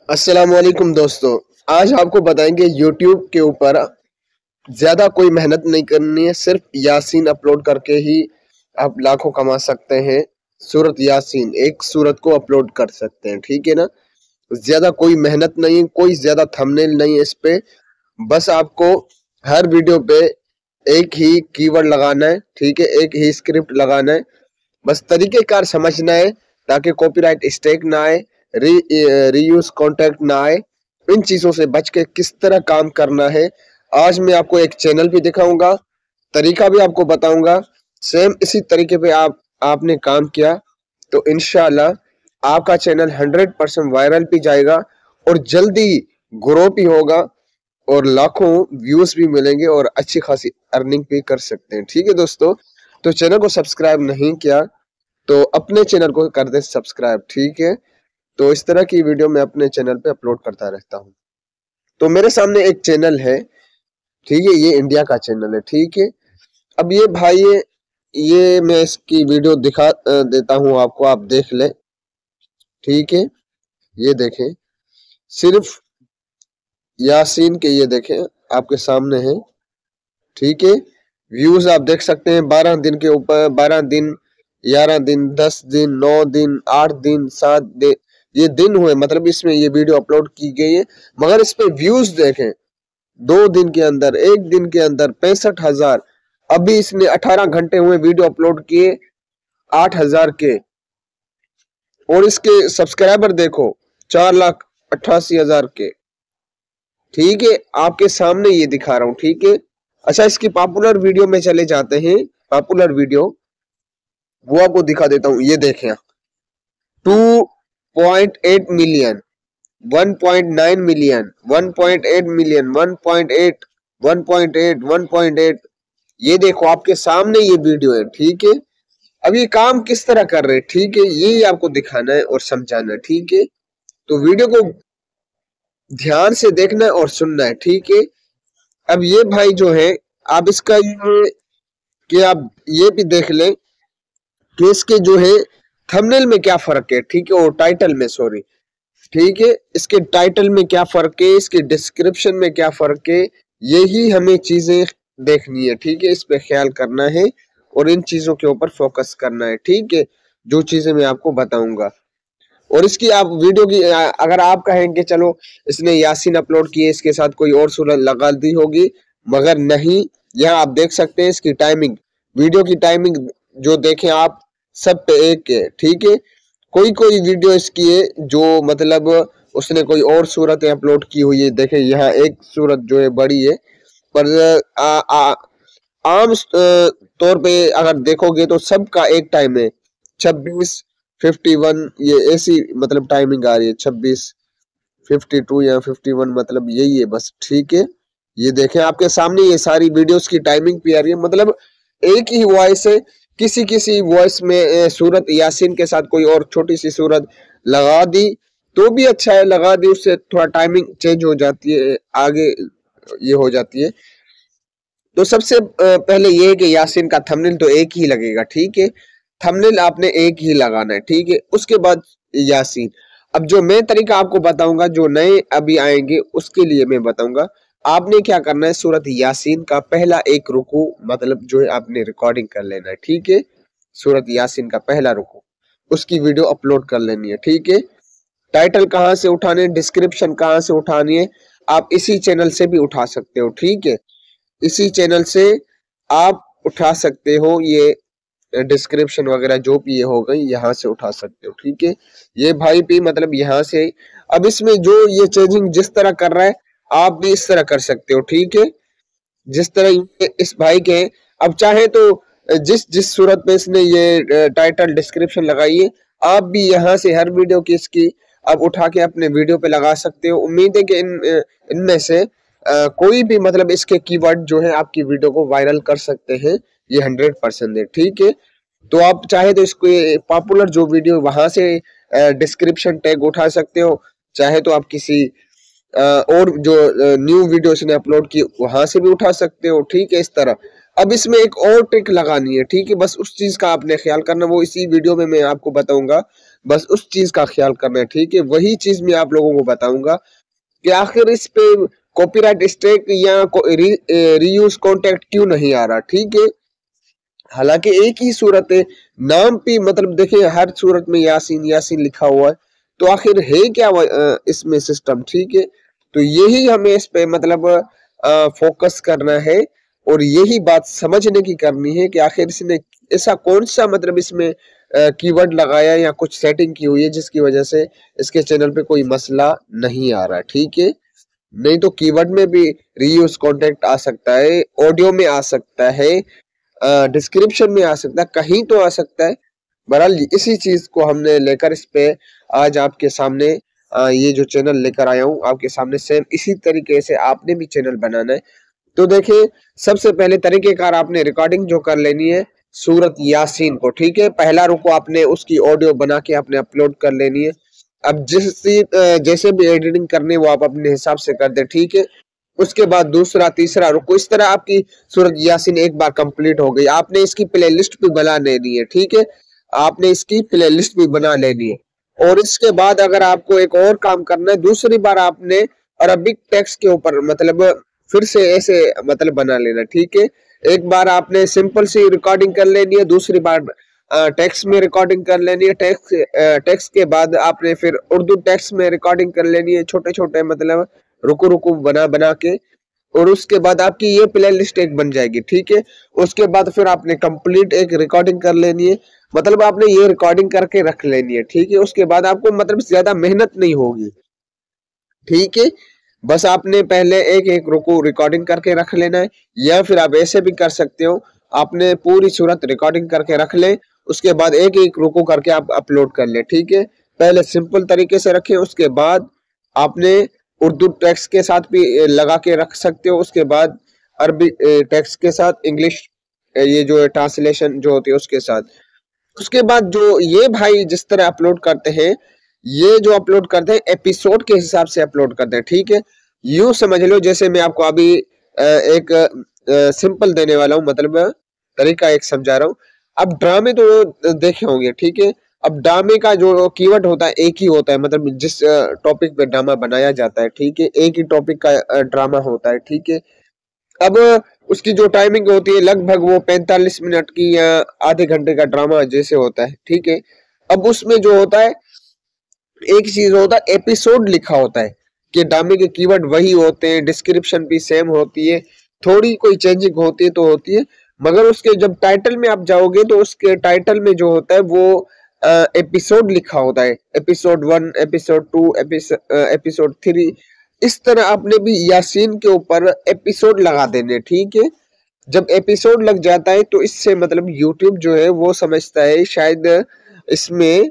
अस्सलाम वालेकुम दोस्तों। आज आपको बताएंगे YouTube के ऊपर ज़्यादा कोई मेहनत नहीं करनी है, सिर्फ यासीन अपलोड करके ही आप लाखों कमा सकते हैं। सूरत यासीन एक सूरत को अपलोड कर सकते हैं, ठीक है ना। ज़्यादा कोई मेहनत नहीं है, कोई ज़्यादा थंबनेल नहीं है इस पे। बस आपको हर वीडियो पे एक ही कीवर्ड लगाना है, ठीक है, एक ही स्क्रिप्ट लगाना है। बस तरीक़ेकार समझना है ताकि कॉपीराइट स्ट्राइक ना आए, रीयूज कॉन्टेक्ट ना आए। इन चीज़ों से बच के किस तरह काम करना है आज मैं आपको एक चैनल भी दिखाऊंगा, तरीका भी आपको बताऊंगा। सेम इसी तरीके पे आपने काम किया तो इंशाल्लाह आपका चैनल 100% वायरल भी जाएगा और जल्दी ग्रो भी होगा और लाखों व्यूज भी मिलेंगे और अच्छी खासी अर्निंग भी कर सकते हैं, ठीक है दोस्तों। तो चैनल को सब्सक्राइब नहीं किया तो अपने चैनल को कर दे सब्सक्राइब, ठीक है। तो इस तरह की वीडियो मैं अपने चैनल पे अपलोड करता रहता हूँ। तो मेरे सामने एक चैनल है, ठीक है, ये इंडिया का चैनल है, ठीक है। अब ये भाई ये मैं इसकी वीडियो दिखा देता हूँ आपको, आप देख ले, ठीक है। ये देखें, सिर्फ यासीन के ये देखें आपके सामने है, ठीक है। व्यूज आप देख सकते हैं 12 दिन के ऊपर, 12 दिन, 11 दिन, 10 दिन, 9 दिन, 8 दिन, 7 दिन, ये दिन हुए, मतलब इसमें ये वीडियो अपलोड की गई है। मगर इस पे व्यूज देखें 2 दिन के अंदर, 1 दिन के अंदर 65,000। अभी इसने 18 घंटे हुए वीडियो अपलोड किए 8,000 के, और इसके सब्सक्राइबर देखो 4,88,000 के, ठीक है। आपके सामने ये दिखा रहा हूँ, ठीक है। अच्छा, इसकी पॉपुलर वीडियो में चले जाते हैं, पॉपुलर वीडियो वो आपको दिखा देता हूँ। ये देखें 2.8 मिलियन, 1.9 मिलियन, 1.8 मिलियन, 1.8, 1.8, 1.8। ये देखो आपके सामने ये वीडियो है, ठीक है। अब ये काम किस तरह कर रहे हैं, ठीक है, यही आपको दिखाना है और समझाना है, ठीक है। तो वीडियो को ध्यान से देखना है और सुनना है, ठीक है। अब ये भाई जो है, आप इसका ये कि आप ये भी देख लें कि इसके जो है थंबनेल में क्या फर्क है, ठीक है, और टाइटल में, सॉरी, ठीक है। इसके टाइटल में क्या फर्क है, इसके डिस्क्रिप्शन में क्या फर्क है, यही हमें चीजें देखनी है, ठीक है। इस पे ख्याल करना है और इन चीजों के ऊपर फोकस करना है, ठीक है, जो चीजें मैं आपको बताऊंगा। और इसकी आप वीडियो की अगर आप कहेंगे चलो इसने यासीन अपलोड किए, इसके साथ कोई और सूरत लगा दी होगी, मगर नहीं। यहाँ आप देख सकते हैं इसकी टाइमिंग, वीडियो की टाइमिंग जो देखें आप, सब पे एक है, ठीक है। कोई कोई वीडियो इसकी है जो मतलब उसने कोई और सूरत अपलोड की हुई है, देखें यहाँ एक सूरत जो है बड़ी है, पर आम तौर पे अगर देखोगे तो सबका एक टाइम है 26:51, ये ऐसी मतलब टाइमिंग आ रही है 26:52 या 51, मतलब यही है बस, ठीक है। ये देखें आपके सामने ये सारी वीडियोस की टाइमिंग भी आ रही है, मतलब एक ही वॉइस है। किसी किसी वॉइस में सूरत यासीन के साथ कोई और छोटी सी सूरत लगा दी तो भी अच्छा है, लगा दी उससे थोड़ा टाइमिंग चेंज हो जाती है, आगे ये हो जाती है। तो सबसे पहले ये है कि यासीन का थंबनेल तो एक ही लगेगा, ठीक है। थंबनेल आपने एक ही लगाना है, ठीक है। उसके बाद यासीन। अब जो मैं तरीका आपको बताऊंगा, जो नए अभी आएंगे उसके लिए मैं बताऊंगा। आपने क्या करना है, सूरत यासीन का पहला एक रुकू मतलब जो है आपने रिकॉर्डिंग कर लेना है, ठीक है। सूरत यासीन का पहला रुकू, उसकी वीडियो अपलोड कर लेनी है, ठीक है। टाइटल कहाँ से उठाने, डिस्क्रिप्शन कहाँ से उठानी है, आप इसी चैनल से भी उठा सकते हो, ठीक है। इसी चैनल से आप उठा सकते हो, ये डिस्क्रिप्शन वगैरह जो भी ये हो गई यहाँ से उठा सकते हो, ठीक है। ये भाई भी मतलब यहाँ से। अब इसमें जो ये चेंजिंग जिस तरह कर रहा है आप भी इस तरह कर सकते हो, ठीक है, जिस तरह इस भाई के। अब चाहे तो जिस जिस सूरत में इसने ये टाइटल डिस्क्रिप्शन लगाई है, आप भी यहाँ से हर वीडियो की इसकी आप उठा के अपने वीडियो पे लगा सकते हो। उम्मीद है कि इनमें से कोई भी मतलब इसके कीवर्ड जो है आपकी वीडियो को वायरल कर सकते हैं, ये 100% है, ठीक है। तो आप चाहे तो इसको पॉपुलर जो वीडियो वहां से डिस्क्रिप्शन टैग उठा सकते हो, चाहे तो आप किसी और जो न्यू वीडियो इसने अपलोड की वहां से भी उठा सकते हो, ठीक है, इस तरह। अब इसमें एक और ट्रिक लगानी है, ठीक है, बस उस चीज का आपने ख्याल करना, वो इसी वीडियो में मैं आपको बताऊंगा। बस उस चीज का ख्याल करना है, ठीक है। वही चीज मैं आप लोगों को बताऊंगा कि आखिर इस पे कॉपीराइट स्ट्राइक या रीयूज कॉन्टेक्ट क्यों नहीं आ रहा, ठीक है। हालांकि एक ही सूरत है, नाम पे मतलब देखिए हर सूरत में यासीन यासीन लिखा हुआ है, तो आखिर है क्या इसमें सिस्टम, ठीक है। तो यही हमें इस पे मतलब फोकस करना है और यही बात समझने की करनी है कि आखिर इसने ऐसा कौन सा मतलब इसमें कीवर्ड लगाया या कुछ सेटिंग की हुई है जिसकी वजह से इसके चैनल पे कोई मसला नहीं आ रहा, ठीक है। नहीं तो कीवर्ड में भी रीयूज कॉन्टेक्ट आ सकता है, ऑडियो में आ सकता है, डिस्क्रिप्शन में आ सकता है, कहीं तो आ सकता है। बहरहाल इसी चीज को हमने लेकर इस पे आज आपके सामने ये जो चैनल लेकर आया हूँ आपके सामने, सेम इसी तरीके से आपने भी चैनल बनाना है। तो देखिए सबसे पहले तरीकेकार आपने रिकॉर्डिंग जो कर लेनी है सूरत यासीन को, ठीक है। पहला रुको आपने उसकी ऑडियो बना के आपने अपलोड कर लेनी है। अब जैसे भी एडिटिंग करनी वो आप अपने हिसाब से कर दे, ठीक है। उसके बाद दूसरा तीसरा रुको, इस तरह आपकी सूरत यासीन एक बार कंप्लीट हो गई। आपने इसकी प्ले लिस्ट भी बना लेनी है, ठीक है। आपने इसकी प्ले लिस्ट भी बना लेनी है और इसके बाद अगर आपको एक और काम करना है, दूसरी बार आपने अरबिक टेक्स्ट के ऊपर मतलब फिर से ऐसे मतलब बना लेना, ठीक है। एक बार आपने सिंपल सी रिकॉर्डिंग कर लेनी है, दूसरी बार टेक्स्ट में रिकॉर्डिंग कर लेनी है। टेक्स्ट के बाद आपने फिर उर्दू टेक्स्ट में रिकॉर्डिंग कर लेनी है, छोटे छोटे मतलब रुको रुको बना बना के, और उसके बाद आपकी ये प्ले लिस्ट एक बन जाएगी, ठीक है। उसके बाद फिर आपने कंप्लीट एक रिकॉर्डिंग कर लेनी है, मतलब आपने ये रिकॉर्डिंग करके रख लेनी है, ठीक है। उसके बाद आपको मतलब ज्यादा मेहनत नहीं होगी, ठीक है। बस आपने पहले एक एक रुको रिकॉर्डिंग करके रख लेना है, या फिर आप ऐसे भी कर सकते हो, आपने पूरी सूरत रिकॉर्डिंग करके रख ले, उसके बाद एक एक रुको करके आप अपलोड कर ले, ठीक है। पहले सिंपल तरीके से रखें, उसके बाद आपने उर्दू टेक्स्ट के साथ भी लगा के रख सकते हो, उसके बाद अरबी टेक्स्ट के साथ, इंग्लिश ये जो ट्रांसलेशन जो होती है उसके साथ। उसके बाद जो ये भाई जिस तरह अपलोड करते हैं, ये जो अपलोड करते हैं एपिसोड के हिसाब से अपलोड करते हैं, ठीक है। यूं समझ लो जैसे मैं आपको अभी एक सिंपल देने वाला हूं, मतलब तरीका एक समझा रहा हूं। अब ड्रामे तो देखे होंगे, ठीक है। अब ड्रामे का जो कीवर्ड होता है एक ही होता है, मतलब जिस टॉपिक पे ड्रामा बनाया जाता है, ठीक है, एक ही टॉपिक का ड्रामा होता है, ठीक है। अब उसकी जो टाइमिंग होती है लगभग वो 45 मिनट की या आधे घंटे का ड्रामा जैसे होता है, ठीक है। अब उसमें जो होता है एक चीज होता है एपिसोड लिखा होता है कि ड्रामे के कीवर्ड वही होते हैं, डिस्क्रिप्शन भी सेम होती है, थोड़ी कोई चेंजिंग होती है तो होती है, मगर उसके जब टाइटल में आप जाओगे तो उसके टाइटल में जो होता है वो एपिसोड लिखा होता है, एपिसोड 1, एपिसोड 2, एपिसोड 3। इस तरह आपने भी यासीन के ऊपर एपिसोड लगा देने, ठीक है। जब एपिसोड लग जाता है तो इससे मतलब यूट्यूब जो है वो समझता है शायद इसमें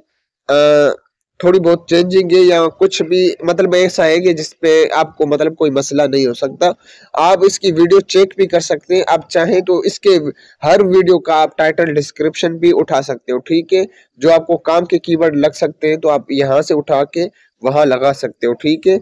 थोड़ी बहुत चेंजिंग है या कुछ भी मतलब ऐसा है कि जिसपे आपको मतलब कोई मसला नहीं हो सकता। आप इसकी वीडियो चेक भी कर सकते हैं, आप चाहें तो इसके हर वीडियो का आप टाइटल डिस्क्रिप्शन भी उठा सकते हो, ठीक है। जो आपको काम के कीवर्ड लग सकते हैं तो आप यहाँ से उठा के वहां लगा सकते हो, ठीक है।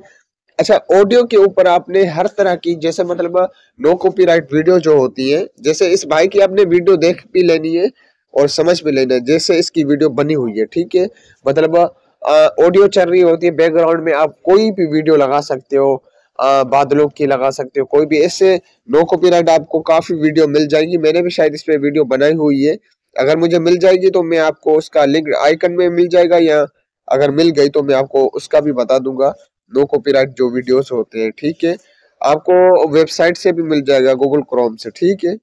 अच्छा, ऑडियो के ऊपर आपने हर तरह की जैसे मतलब नो कॉपीराइट वीडियो जो होती है, जैसे इस भाई की आपने वीडियो देख भी लेनी है और समझ भी लेना है जैसे इसकी वीडियो बनी हुई है, ठीक है। मतलब ऑडियो चल रही होती है बैकग्राउंड में, आप कोई भी वीडियो लगा सकते हो, बादलों की लगा सकते हो, कोई भी ऐसे नो कॉपीराइट आपको काफी वीडियो मिल जाएगी। मैंने भी शायद इस पे वीडियो बनाई हुई है, अगर मुझे मिल जाएगी तो मैं आपको उसका लिंक आइकन में मिल जाएगा, या अगर मिल गई तो मैं आपको उसका भी बता दूंगा। नो कॉपीराइट जो वीडियोस होते हैं, ठीक है, आपको वेबसाइट से भी मिल जाएगा, गूगल क्रोम से, ठीक है।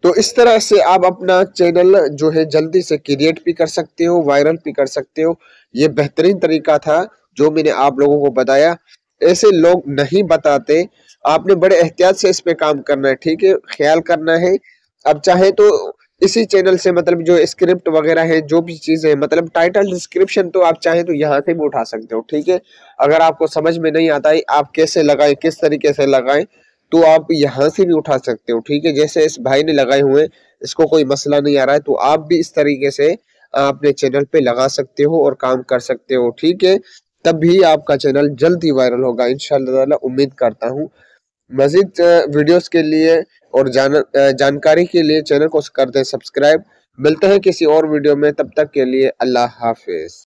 तो इस तरह से आप अपना चैनल जो है जल्दी से क्रिएट भी कर सकते हो, वायरल भी कर सकते हो। ये बेहतरीन तरीका था जो मैंने आप लोगों को बताया, ऐसे लोग नहीं बताते। आपने बड़े एहतियात से इस पे काम करना है, ठीक है, ख्याल करना है। अब चाहे तो इसी चैनल से मतलब जो स्क्रिप्ट वगैरह है, जो भी चीजें मतलब टाइटल डिस्क्रिप्शन, तो आप चाहे तो यहाँ से भी उठा सकते हो, ठीक है। अगर आपको समझ में नहीं आता है आप कैसे लगाएं, किस तरीके से लगाएं, तो आप यहाँ से भी उठा सकते हो, ठीक है। जैसे इस भाई ने लगाए हुए, इसको कोई मसला नहीं आ रहा है, तो आप भी इस तरीके से अपने चैनल पे लगा सकते हो और काम कर सकते हो, ठीक है। तब भी आपका चैनल जल्दी वायरल होगा इंशाल्लाह ताला, उम्मीद करता हूँ। मजीद वीडियोस के लिए और जानकारी के लिए चैनल को कर दें सब्सक्राइब। मिलते हैं किसी और वीडियो में, तब तक के लिए अल्लाह हाफिज।